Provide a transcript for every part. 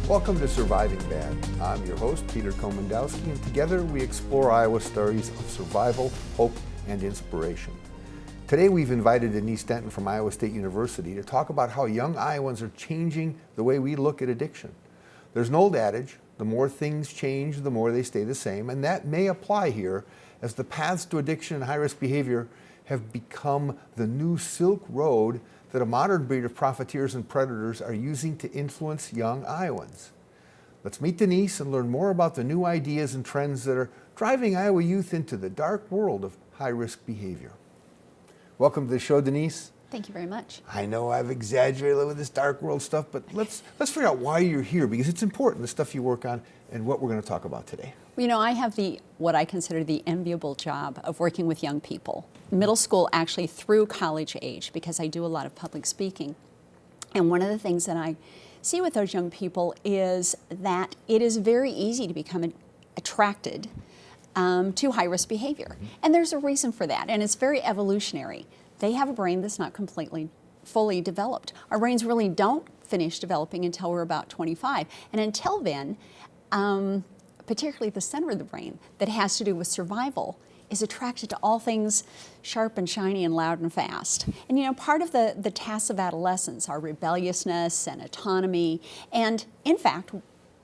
Welcome to Surviving Bad. I'm your host, Peter Komendowski, and together we explore Iowa stories of survival, hope, and inspiration. Today we've invited Denise Denton from Iowa State University to talk about how young Iowans are changing the way we look at addiction. There's an old adage, the more things change, the more they stay the same, and that may apply here as the paths to addiction and high-risk behavior have become the new Silk Road that a modern breed of profiteers and predators are using to influence young Iowans. Let's meet Denise and learn more about the new ideas and trends that are driving Iowa youth into the dark world of high-risk behavior. Welcome to the show, Denise. Thank you very much. I know I've exaggerated with this dark world stuff, but let's figure out why you're here, because it's important, the stuff you work on and what we're going to talk about today. Well, you know, I have what I consider the enviable job of working with young people, middle school actually through college age, because I do a lot of public speaking. And one of the things that I see with those young people is that it is very easy to become attracted to high-risk behavior. And there's a reason for that, and it's very evolutionary. They have a brain that's not completely fully developed. Our brains really don't finish developing until we're about 25. And until then, particularly the center of the brain that has to do with survival is attracted to all things sharp and shiny and loud and fast. And you know, part of the tasks of adolescence are rebelliousness and autonomy. And in fact,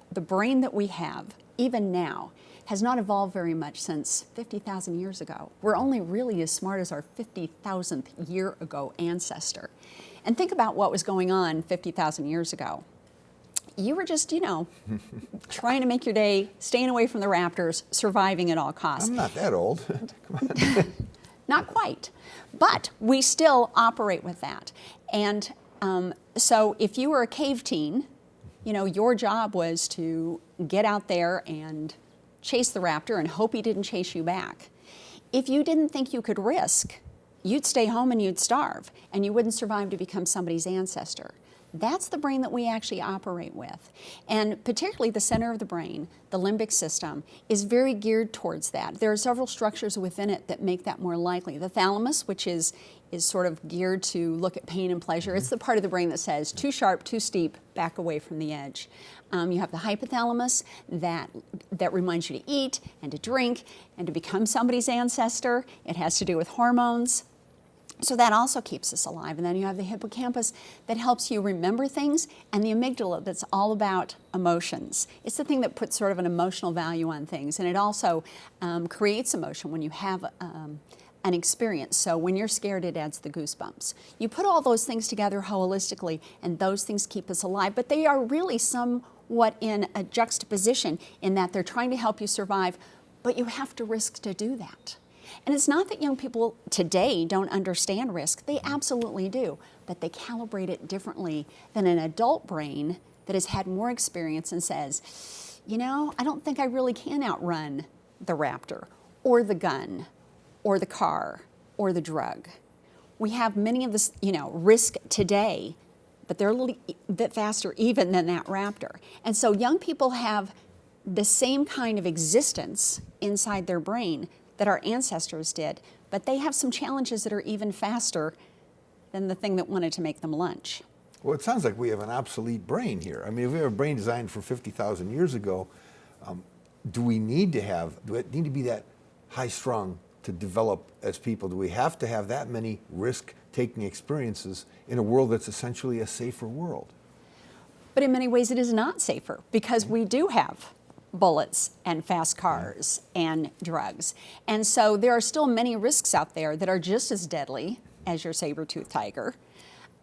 the brain that we have, even now, has not evolved very much since 50,000 years ago. We're only really as smart as our 50,000th year ago ancestor. And think about what was going on 50,000 years ago. You were just, you know, trying to make your day, staying away from the raptors, surviving at all costs. I'm not that old. Come on. Not quite. But we still operate with that. And so if you were a cave teen, you know, your job was to get out there and chase the raptor and hope he didn't chase you back. If you didn't think you could risk, you'd stay home and you'd starve, and you wouldn't survive to become somebody's ancestor. That's the brain that we actually operate with. And particularly the center of the brain, the limbic system, is very geared towards that. There are several structures within it that make that more likely. The thalamus, which is sort of geared to look at pain and pleasure. It's the part of the brain that says, too sharp, too steep, back away from the edge. You have the hypothalamus that reminds you to eat and to drink and to become somebody's ancestor. It has to do with hormones. So that also keeps us alive. And then you have the hippocampus that helps you remember things, and the amygdala that's all about emotions. It's the thing that puts sort of an emotional value on things, and it also creates emotion when you have an experience. So when you're scared, it adds the goosebumps. You put all those things together holistically, and those things keep us alive, but they are really somewhat in a juxtaposition in that they're trying to help you survive, but you have to risk to do that. And it's not that young people today don't understand risk. They absolutely do, but they calibrate it differently than an adult brain that has had more experience and says, you know, I don't think I really can outrun the raptor or the gun or the car or the drug. We have many of this, you know, risk today, but they're a little bit faster even than that raptor. And so young people have the same kind of existence inside their brain that our ancestors did, but they have some challenges that are even faster than the thing that wanted to make them lunch. Well, it sounds like we have an obsolete brain here. I mean, if we have a brain designed for 50,000 years ago, do it need to be that high-strung to develop as people? Do we have to have that many risk-taking experiences in a world that's essentially a safer world? But in many ways it is not safer, because we do have bullets and fast cars and drugs. And so there are still many risks out there that are just as deadly as your saber-toothed tiger.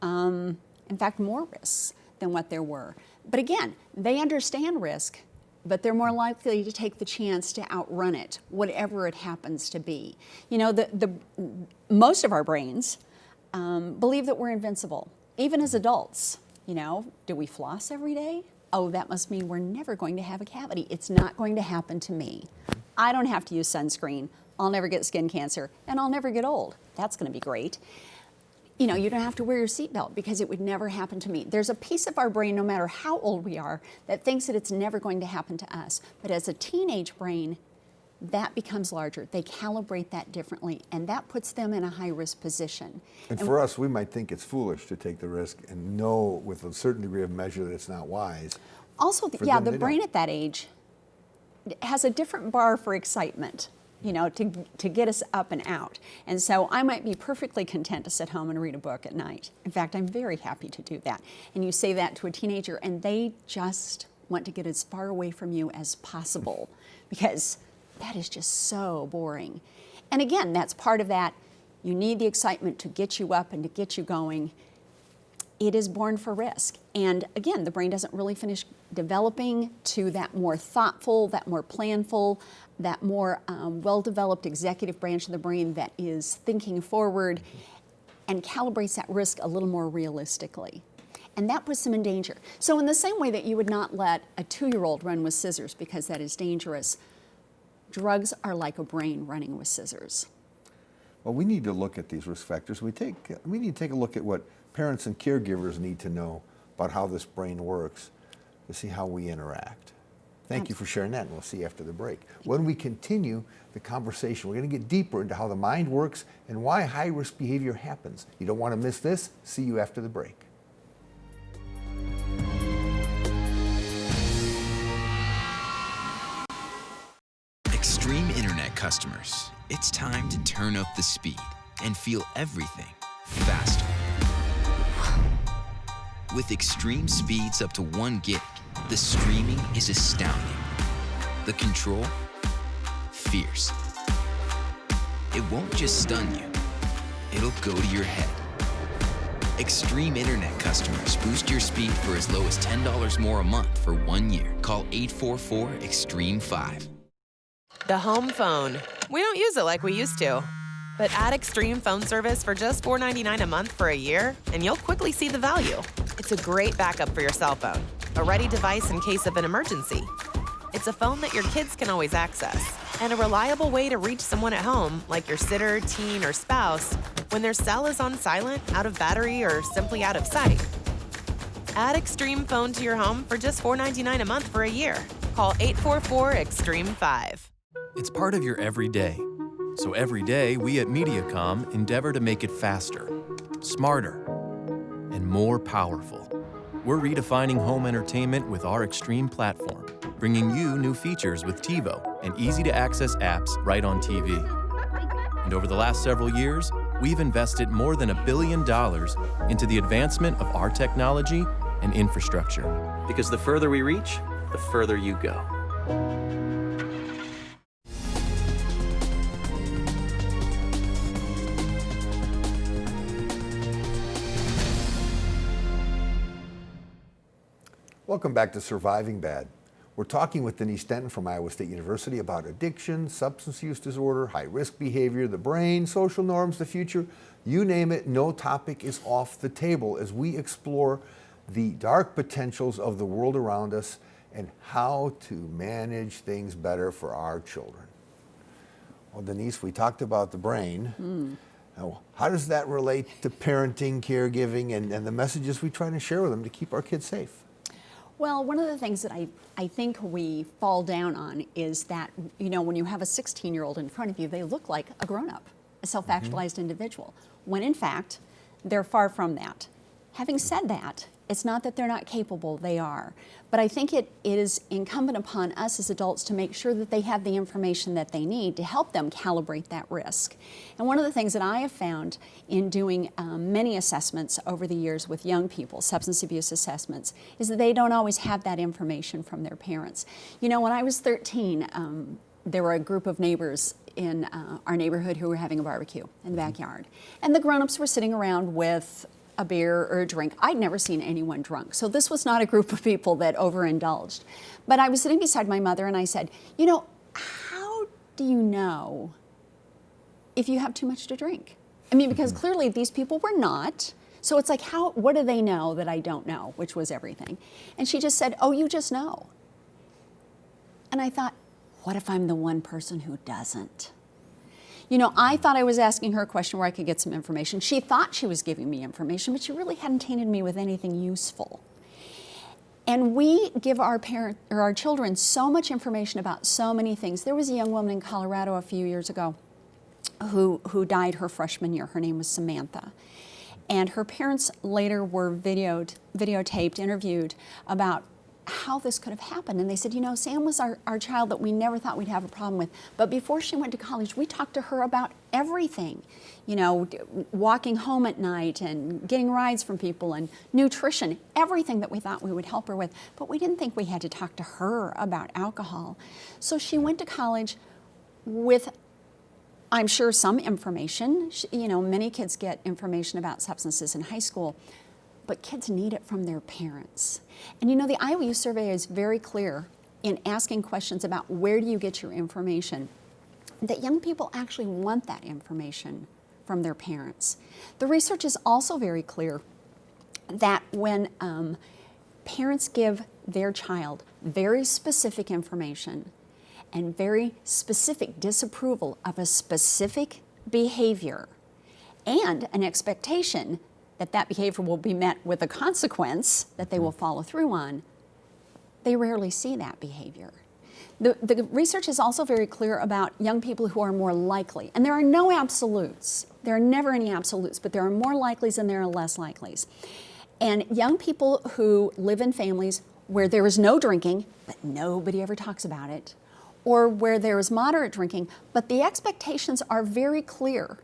In fact, more risks than what there were. But again, they understand risk, but they're more likely to take the chance to outrun it, whatever it happens to be. You know, most of our brains believe that we're invincible, even as adults. You know, do we floss every day? Oh, that must mean we're never going to have a cavity. It's not going to happen to me. I don't have to use sunscreen. I'll never get skin cancer, and I'll never get old. That's going to be great. You know, you don't have to wear your seatbelt because it would never happen to me. There's a piece of our brain, no matter how old we are, that thinks that it's never going to happen to us. But as a teenage brain, that becomes larger. They calibrate that differently, and that puts them in a high-risk position. And for us, we might think it's foolish to take the risk and know with a certain degree of measure that it's not wise. Also, the brain at that age has a different bar for excitement, you know, to get us up and out. And so I might be perfectly content to sit home and read a book at night. In fact, I'm very happy to do that. And you say that to a teenager, and they just want to get as far away from you as possible because that is just so boring. And again, that's part of that. You need the excitement to get you up and to get you going. It is born for risk. And again, the brain doesn't really finish developing to that more thoughtful, that more planful, that more well-developed executive branch of the brain that is thinking forward and calibrates that risk a little more realistically. And that puts them in danger. So in the same way that you would not let a 2-year-old run with scissors because that is dangerous, drugs are like a brain running with scissors. Well, we need to look at these risk factors. We need to take a look at what parents and caregivers need to know about how this brain works to see how we interact. Thank you for sharing that, and we'll see you after the break. When we continue the conversation, we're going to get deeper into how the mind works and why high-risk behavior happens. You don't want to miss this. See you after the break. Extreme Internet customers, it's time to turn up the speed and feel everything faster. With extreme speeds up to 1 gig, the streaming is astounding. The control, fierce. It won't just stun you, it'll go to your head. Extreme Internet customers boost your speed for as low as $10 more a month for 1 year. Call 844-EXTREME-5. The home phone. We don't use it like we used to. But add Extreme Phone Service for just $4.99 a month for a year, and you'll quickly see the value. It's a great backup for your cell phone, a ready device in case of an emergency. It's a phone that your kids can always access, and a reliable way to reach someone at home, like your sitter, teen, or spouse, when their cell is on silent, out of battery, or simply out of sight. Add Extreme Phone to your home for just $4.99 a month for a year. Call 844-EXTREME-5. It's part of your everyday. So every day, we at Mediacom endeavor to make it faster, smarter, and more powerful. We're redefining home entertainment with our Extreme platform, bringing you new features with TiVo and easy-to-access apps right on TV. And over the last several years, we've invested more than $1 billion into the advancement of our technology and infrastructure. Because the further we reach, the further you go. Welcome back to Surviving Bad. We're talking with Denise Denton from Iowa State University about addiction, substance use disorder, high-risk behavior, the brain, social norms, the future. You name it, no topic is off the table as we explore the dark potentials of the world around us and how to manage things better for our children. Well, Denise, we talked about the brain. Now, how does that relate to parenting, caregiving, and the messages we try to share with them to keep our kids safe? Well, one of the things that I think we fall down on is that, you know, when you have a 16-year-old in front of you, they look like a grown-up, a self-actualized individual, when in fact, they're far from that. Having said that, it's not that they're not capable, they are. But I think it is incumbent upon us as adults to make sure that they have the information that they need to help them calibrate that risk. And one of the things that I have found in doing many assessments over the years with young people, substance abuse assessments, is that they don't always have that information from their parents. You know, when I was 13, there were a group of neighbors in our neighborhood who were having a barbecue in the backyard. And the grown-ups were sitting around with a beer or a drink. I'd never seen anyone drunk, so this was not a group of people that overindulged. But I was sitting beside my mother and I said, you know, how do you know if you have too much to drink? I mean, because clearly these people were not. So it's like, what do they know that I don't know, which was everything. And she just said, oh, you just know. And I thought, what if I'm the one person who doesn't? You know, I thought I was asking her a question where I could get some information. She thought she was giving me information, but she really hadn't tainted me with anything useful. And we give our children so much information about so many things. There was a young woman in Colorado a few years ago who died her freshman year. Her name was Samantha. And her parents later were videotaped, interviewed about how this could have happened. And they said, Sam was our child that we never thought we'd have a problem with. But before she went to college, we talked to her about everything. Walking home at night and getting rides from people and nutrition, everything that we thought we would help her with. But we didn't think we had to talk to her about alcohol. So she went to college with, I'm sure, some information. Many kids get information about substances in high school, but kids need it from their parents. And the Iowa Youth Survey is very clear in asking questions about where do you get your information, that young people actually want that information from their parents. The research is also very clear that when parents give their child very specific information and very specific disapproval of a specific behavior and an expectation that behavior will be met with a consequence that they will follow through on, they rarely see that behavior. The research is also very clear about young people who are more likely, and there are no absolutes. There are never any absolutes, but there are more likelies and there are less likelies. And young people who live in families where there is no drinking, but nobody ever talks about it, or where there is moderate drinking, but the expectations are very clear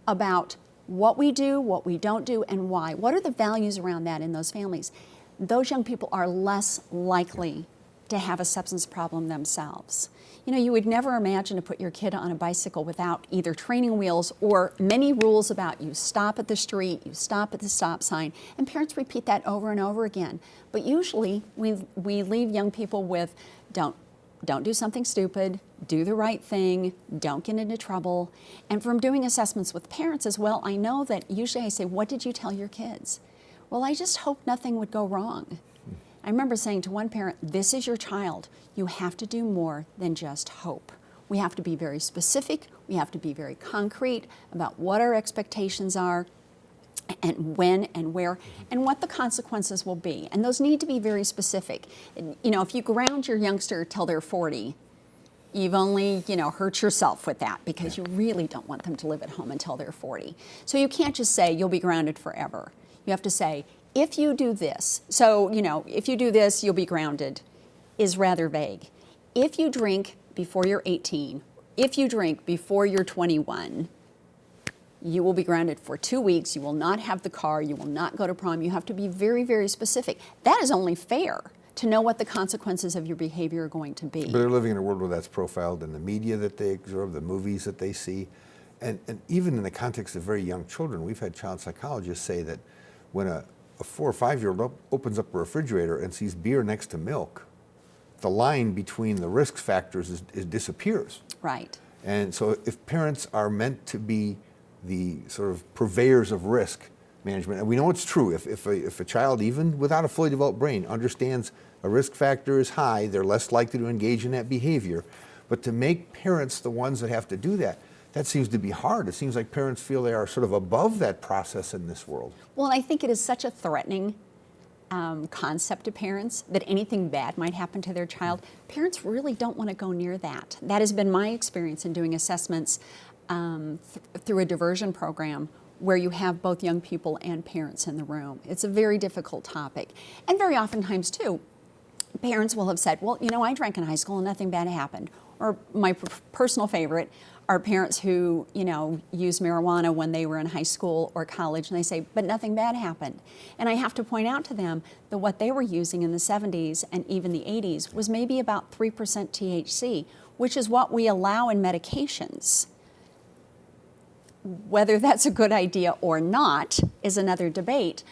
about what we do, what we don't do, and why. What are the values around that in those families? Those young people are less likely to have a substance problem themselves. You would never imagine to put your kid on a bicycle without either training wheels or many rules about you stop at the street, you stop at the stop sign, and parents repeat that over and over again. But usually we leave young people with don't do something stupid, do the right thing, don't get into trouble. And from doing assessments with parents as well, I know that usually I say, what did you tell your kids? Well, I just hoped nothing would go wrong. I remember saying to one parent, this is your child. You have to do more than just hope. We have to be very specific, we have to be very concrete about what our expectations are, and when and where, and what the consequences will be. And those need to be very specific. If you ground your youngster till they're 40, you've only, hurt yourself with that, because you really don't want them to live at home until they're 40. So you can't just say you'll be grounded forever. You have to say, if you do this, so, if you do this, you'll be grounded, is rather vague. If you drink before you're 18, if you drink before you're 21, you will be grounded for 2 weeks, you will not have the car, you will not go to prom. You have to be very, very specific. That is only fair, to know what the consequences of your behavior are going to be. But they're living in a world where that's profiled in the media that they observe, the movies that they see. And even in the context of very young children, we've had child psychologists say that when a 4 or 5-year-old opens up a refrigerator and sees beer next to milk, the line between the risk factors disappears. Right. And so if parents are meant to be the sort of purveyors of risk management, and we know it's true, if a child, even without a fully developed brain, understands a risk factor is high, they're less likely to engage in that behavior. But to make parents the ones that have to do that, that seems to be hard. It seems like parents feel they are sort of above that process in this world. Well, I think it is such a threatening concept to parents that anything bad might happen to their child. Parents really don't want to go near that. That has been my experience in doing assessments through a diversion program where you have both young people and parents in the room. It's a very difficult topic. And very oftentimes, too, parents will have said, well, I drank in high school and nothing bad happened. Or my personal favorite are parents who, used marijuana when they were in high school or college, and they say, but nothing bad happened. And I have to point out to them that what they were using in the 70s and even the 80s was maybe about 3% THC, which is what we allow in medications. Whether that's a good idea or not is another debate.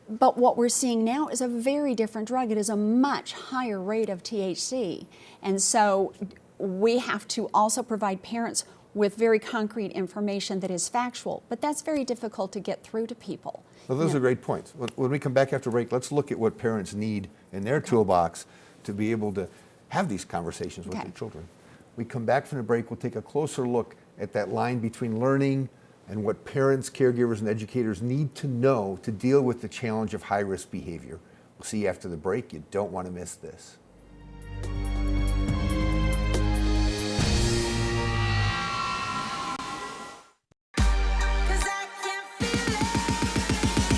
But what we're seeing now is a very different drug. It is a much higher rate of THC. And so we have to also provide parents with very concrete information that is factual, but that's very difficult to get through to people. Well, those are great points. When we come back after break, let's look at what parents need in their toolbox to be able to have these conversations with their children. We come back from the break, we'll take a closer look at that line between learning and what parents, caregivers, and educators need to know to deal with the challenge of high-risk behavior. We'll see you after the break. You don't want to miss this.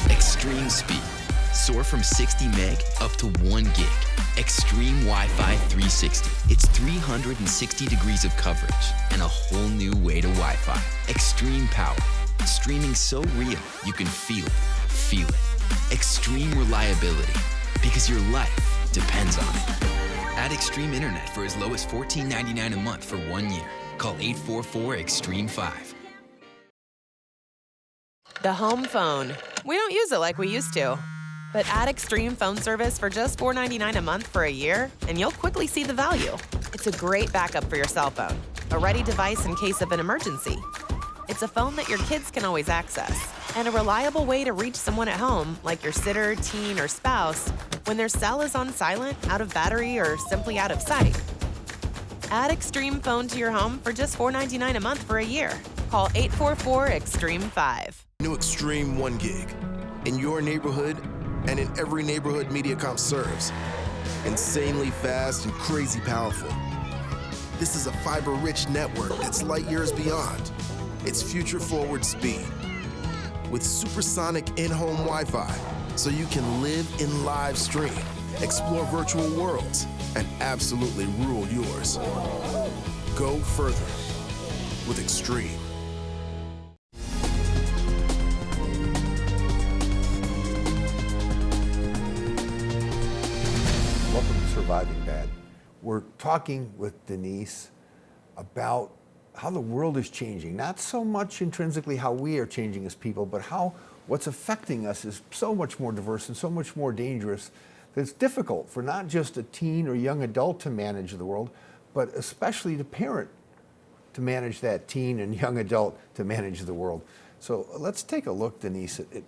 Extreme speed. Soar from 60 meg up to 1 gig. Extreme Wi-Fi 360. It's 360 degrees of coverage and a whole new way to Wi-Fi. Extreme power. Streaming so real, you can feel it. Feel it. Extreme reliability, because your life depends on it. Add Extreme Internet for as low as $14.99 a month for 1 year. Call 844-EXTREME-5. The home phone. We don't use it like we used to. But add Extreme phone service for just $4.99 a month for a year, and you'll quickly see the value. It's a great backup for your cell phone, a ready device in case of an emergency. It's a phone that your kids can always access, and a reliable way to reach someone at home, like your sitter, teen, or spouse, when their cell is on silent, out of battery, or simply out of sight. Add Extreme Phone to your home for just $4.99 a month for a year. Call 844-EXTREME-5. New Extreme 1 gig. In your neighborhood and in every neighborhood Mediacom serves. Insanely fast and crazy powerful. This is a fiber-rich network that's light years beyond. It's future-forward speed. With supersonic in-home Wi-Fi, so you can live in live stream, explore virtual worlds, and absolutely rule yours. Go further with Extreme. Welcome to Surviving Bad. We're talking with Denise about how the world is changing. Not so much intrinsically how we are changing as people, but how what's affecting us is so much more diverse and so much more dangerous that it's difficult for not just a teen or young adult to manage the world, but especially the parent to manage that teen and young adult to manage the world. So let's take a look, Denise, at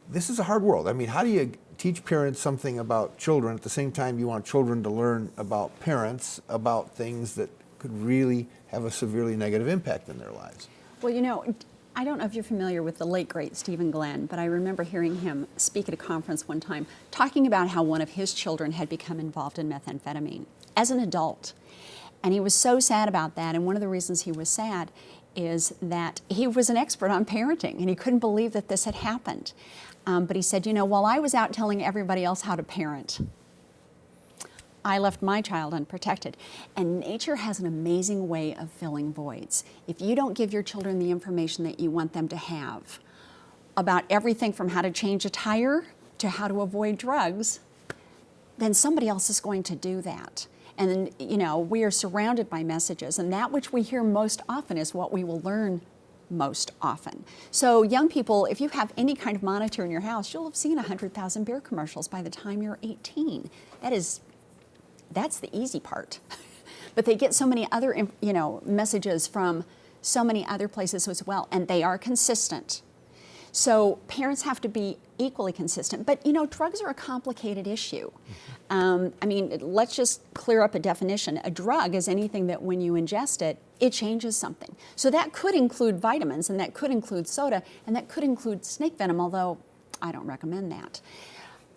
this is a hard world. I mean, how do you teach parents something about children at the same time you want children to learn about parents, about things that could really have a severely negative impact in their lives? Well, I don't know if you're familiar with the late, great Stephen Glenn, but I remember hearing him speak at a conference one time talking about how one of his children had become involved in methamphetamine as an adult. And he was so sad about that, and one of the reasons he was sad is that he was an expert on parenting, and he couldn't believe that this had happened. But he said, while I was out telling everybody else how to parent, I left my child unprotected. And nature has an amazing way of filling voids. If you don't give your children the information that you want them to have about everything from how to change a tire to how to avoid drugs, then somebody else is going to do that. And we are surrounded by messages, and that which we hear most often is what we will learn most often. So young people, if you have any kind of monitor in your house, you'll have seen 100,000 beer commercials by the time you're 18. That's the easy part. But they get so many other, messages from so many other places as well, and they are consistent. So parents have to be equally consistent. But, drugs are a complicated issue. Let's just clear up a definition. A drug is anything that when you ingest it, it changes something. So that could include vitamins, and that could include soda, and that could include snake venom, although I don't recommend that.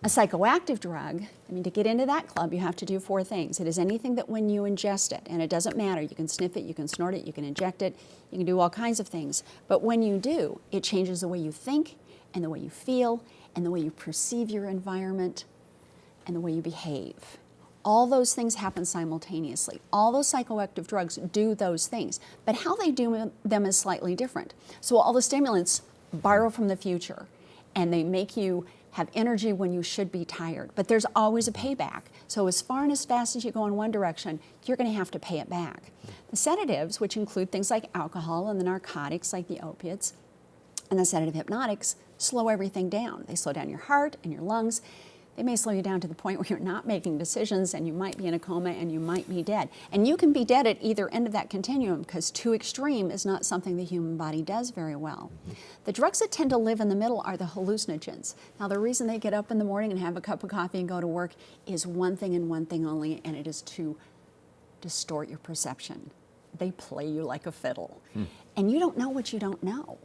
A psychoactive drug, to get into that club, you have to do 4 things. It is anything that when you ingest it, and it doesn't matter, you can sniff it, you can snort it, you can inject it, you can do all kinds of things. But when you do, it changes the way you think, and the way you feel, and the way you perceive your environment, and the way you behave. All those things happen simultaneously. All those psychoactive drugs do those things, but how they do them is slightly different. So all the stimulants borrow from the future, and they make you have energy when you should be tired. But there's always a payback. So as far and as fast as you go in one direction, you're going to have to pay it back. The sedatives, which include things like alcohol, and the narcotics like the opiates, and the sedative hypnotics, slow everything down. They slow down your heart and your lungs. They may slow you down to the point where you're not making decisions, and you might be in a coma, and you might be dead. And you can be dead at either end of that continuum, because too extreme is not something the human body does very well. The drugs that tend to live in the middle are the hallucinogens. Now, the reason they get up in the morning and have a cup of coffee and go to work is one thing and one thing only, and it is to distort your perception. They play you like a fiddle. And you don't know what you don't know.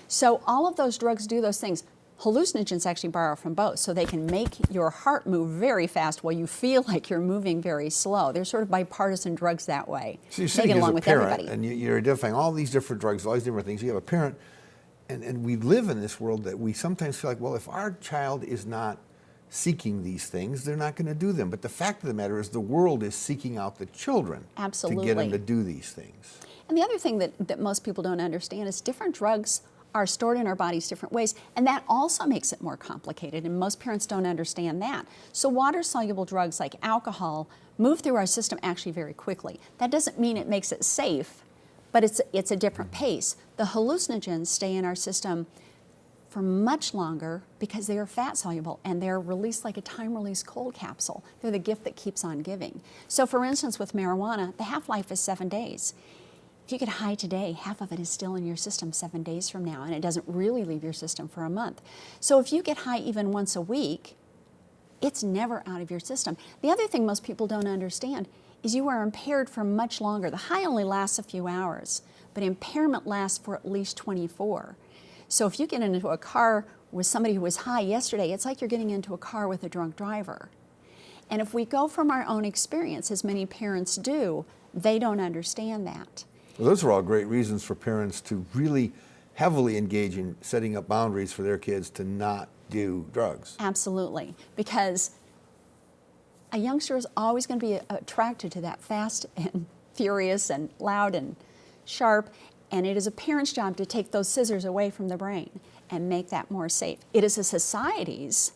So all of those drugs do those things. Hallucinogens actually borrow from both, so they can make your heart move very fast while you feel like you're moving very slow. They're sort of bipartisan drugs that way. So you're sitting as a parent, and you're identifying all these different drugs, all these different things. You have a parent, and we live in this world that we sometimes feel like, well, if our child is not seeking these things, they're not going to do them. But the fact of the matter is the world is seeking out the children Absolutely. to get them to do these things. And the other thing that most people don't understand is different drugs are stored in our bodies different ways, and that also makes it more complicated, and most parents don't understand that. So water-soluble drugs like alcohol move through our system actually very quickly. That doesn't mean it makes it safe, but it's a different pace. The hallucinogens stay in our system for much longer because they are fat-soluble, and they're released like a time-release cold capsule. They're the gift that keeps on giving. So for instance, with marijuana, the half-life is 7 days. If you get high today, half of it is still in your system 7 days from now, and it doesn't really leave your system for a month. So if you get high even once a week, it's never out of your system. The other thing most people don't understand is you are impaired for much longer. The high only lasts a few hours, but impairment lasts for at least 24. So if you get into a car with somebody who was high yesterday, it's like you're getting into a car with a drunk driver. And if we go from our own experience, as many parents do, they don't understand that. Well, those are all great reasons for parents to really heavily engage in setting up boundaries for their kids to not do drugs. Absolutely, because a youngster is always going to be attracted to that fast and furious and loud and sharp, and it is a parent's job to take those scissors away from the brain and make that more safe. It is a society's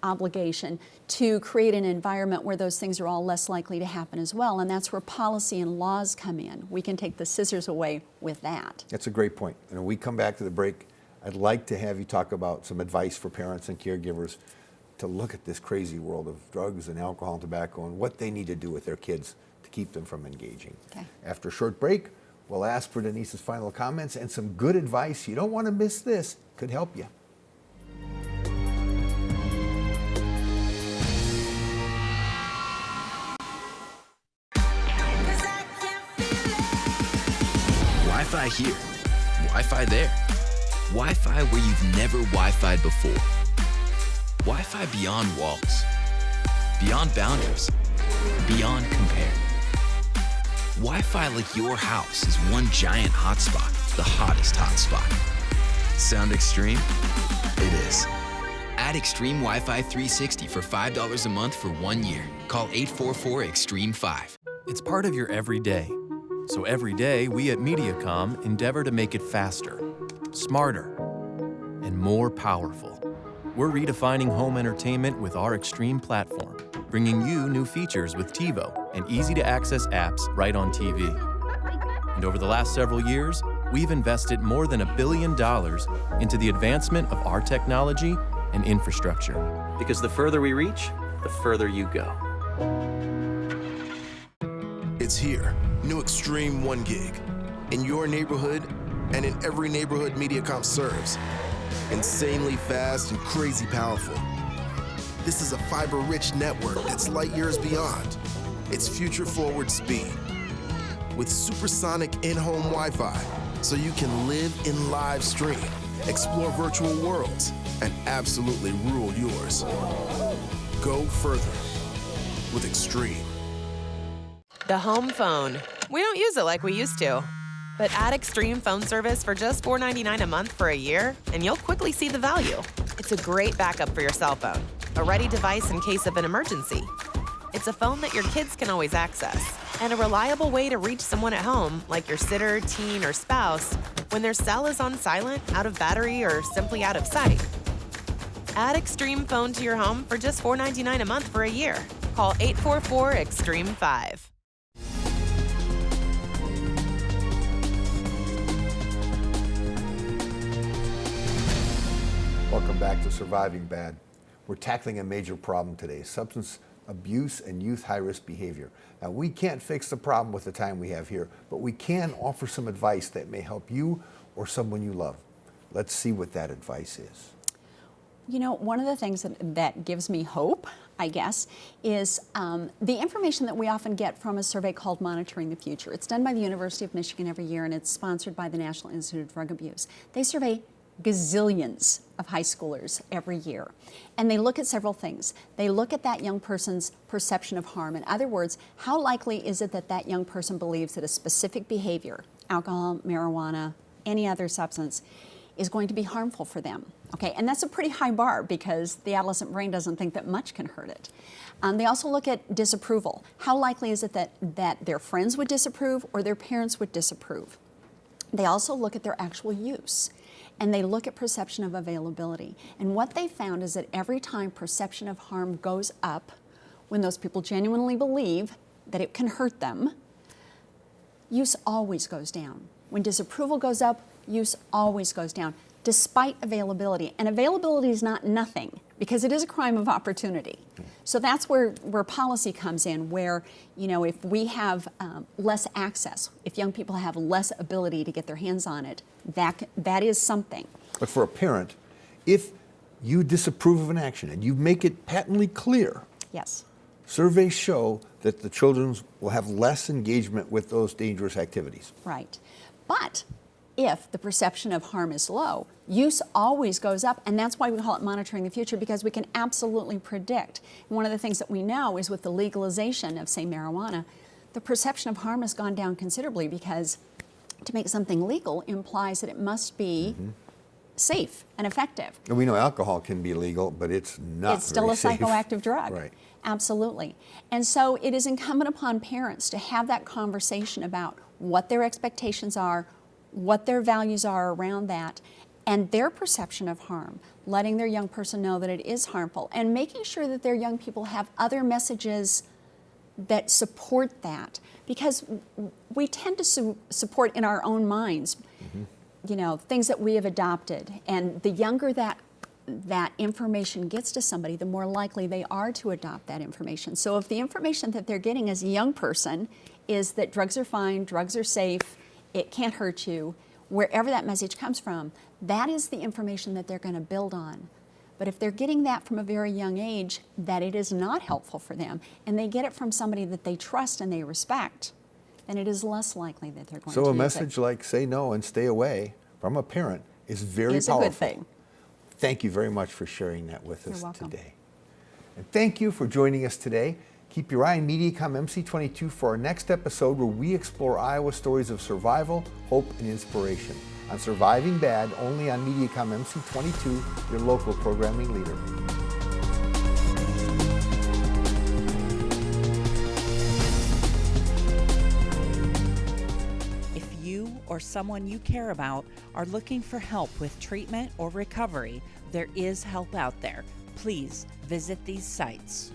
obligation to create an environment where those things are all less likely to happen as well, and that's where policy and laws come in. We can take the scissors away with that. That's a great point. And when we come back to the break, I'd like to have you talk about some advice for parents and caregivers to look at this crazy world of drugs and alcohol and tobacco and what they need to do with their kids to keep them from engaging. Okay. After a short break, we'll ask for Denise's final comments and some good advice. You don't want to miss this. Could help you. Wi-Fi here, Wi-Fi there. Wi-Fi where you've never Wi-Fi'd before. Wi-Fi beyond walls, beyond boundaries, beyond compare. Wi-Fi like your house is one giant hotspot, the hottest hotspot. Sound extreme? It is. Add Extreme Wi-Fi 360 for $5 a month for 1 year. Call 844-EXTREME-5. It's part of your everyday. So every day, we at Mediacom endeavor to make it faster, smarter, and more powerful. We're redefining home entertainment with our Extreme platform, bringing you new features with TiVo and easy-to-access apps right on TV. And over the last several years, we've invested more than $1 billion into the advancement of our technology and infrastructure. Because the further we reach, the further you go. It's here, new Extreme 1 gig. In your neighborhood and in every neighborhood Mediacom serves. Insanely fast and crazy powerful. This is a fiber-rich network that's light years beyond. It's future-forward speed. With supersonic in-home Wi-Fi, so you can live in live stream, explore virtual worlds, and absolutely rule yours. Go further with Extreme. The home phone. We don't use it like we used to. But add Extreme phone service for just $4.99 a month for a year, and you'll quickly see the value. It's a great backup for your cell phone, a ready device in case of an emergency. It's a phone that your kids can always access, and a reliable way to reach someone at home, like your sitter, teen, or spouse, when their cell is on silent, out of battery, or simply out of sight. Add Extreme phone to your home for just $4.99 a month for a year. Call 844-EXTREME-5. Welcome back to Surviving Bad. We're tackling a major problem today, substance abuse and youth high-risk behavior. Now, we can't fix the problem with the time we have here, but we can offer some advice that may help you or someone you love. Let's see what that advice is. You know, one of the things that gives me hope, I guess, is the information that we often get from a survey called Monitoring the Future. It's done by the University of Michigan every year, and it's sponsored by the National Institute of Drug Abuse. They survey gazillions of high schoolers every year. And they look at several things. They look at that young person's perception of harm. In other words, how likely is it that that young person believes that a specific behavior, alcohol, marijuana, any other substance, is going to be harmful for them. Okay, and that's a pretty high bar because the adolescent brain doesn't think that much can hurt it. They also look at disapproval. How likely is it that their friends would disapprove or their parents would disapprove? They also look at their actual use, and they look at perception of availability. And what they found is that every time perception of harm goes up, when those people genuinely believe that it can hurt them, use always goes down. When disapproval goes up, use always goes down, despite availability. And availability is not nothing, because it is a crime of opportunity. So that's where policy comes in, where, you know, if we have less access, if young people have less ability to get their hands on it, that is something. But for a parent, if you disapprove of an action and you make it patently clear, Yes. surveys show that the children will have less engagement with those dangerous activities. Right. But if the perception of harm is low, use always goes up, and that's why we call it monitoring the future, because we can absolutely predict. And one of the things that we know is with the legalization of, say, marijuana, the perception of harm has gone down considerably, because to make something legal implies that it must be safe and effective. And we know alcohol can be legal, but it's not It's still very a safe. psychoactive drug. Right. Absolutely. And so it is incumbent upon parents to have that conversation about what their expectations are, what their values are around that, and their perception of harm, letting their young person know that it is harmful, and making sure that their young people have other messages that support that. Because we tend to support in our own minds, you know, things that we have adopted. And the younger that information gets to somebody, the more likely they are to adopt that information. So if the information that they're getting as a young person is that drugs are fine, drugs are safe, it can't hurt you, wherever that message comes from, that is the information that they're going to build on. But if they're getting that from a very young age, that it is not helpful for them, and they get it from somebody that they trust and they respect, then it is less likely that they're going to So a use message it. like say no and stay away from a parent is very It's a powerful. good thing. Thank you very much for sharing that with You're us welcome. today. And thank you for joining us today. Keep your eye on Mediacom MC22 for our next episode, where we explore Iowa stories of survival, hope, and inspiration. On Surviving Bad, only on Mediacom MC22, your local programming leader. If you or someone you care about are looking for help with treatment or recovery, there is help out there. Please visit these sites.